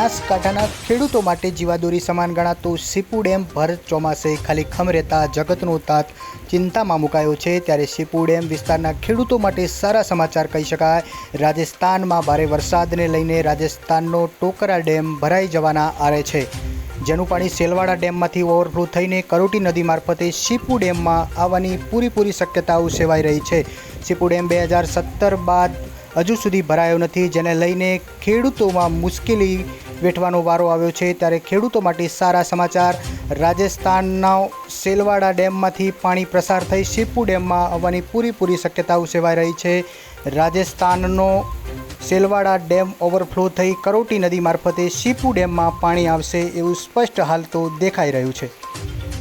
બનાसकांठाના ખેડૂતો માટે જીવાદોરી સમાન ગણાતો સીપુ ડેમ ભર ચોમાસે ખાલી ખમ રહેતા જગતનો તાત ચિંતામાં મુકાયો છે। ત્યારે સીપુ ડેમ વિસ્તારના ખેડૂતો માટે સારા સમાચાર કહી શકાય। રાજસ્થાનમાં ભારે વરસાદને લઈને રાજસ્થાનનો ટોકરા ડેમ ભરાઈ જવાના આરે છે, જેનું પાણી સેલવાડા ડેમમાંથી ઓવરફ્લો થઈને કરોટી નદી મારફતે સીપુ ડેમમાં આવવાની પૂરેપૂરી શક્યતાઓ સેવાઈ રહી છે। સીપુ ડેમ 2017 બાદ હજુ સુધી ભરાયો નથી, જેને લઈને ખેડૂતોમાં મુશ્કેલી વેઠવાનો વારો આવ્યો છે। ત્યારે ખેડૂતો માટે સારા સમાચાર। રાજસ્થાનના સેલવાડા ડેમમાંથી પાણી પ્રસાર થઈ સીપુ ડેમમાં આવવાની પૂરેપૂરી શક્યતાઓ સેવાઈ રહી છે। રાજસ્થાનનો સેલવાડા ડેમ ઓવરફ્લો થઈ કરોટી નદી મારફતે સીપુ ડેમમાં પાણી આવશે એવું સ્પષ્ટ હાલ તો દેખાઈ રહ્યું છે।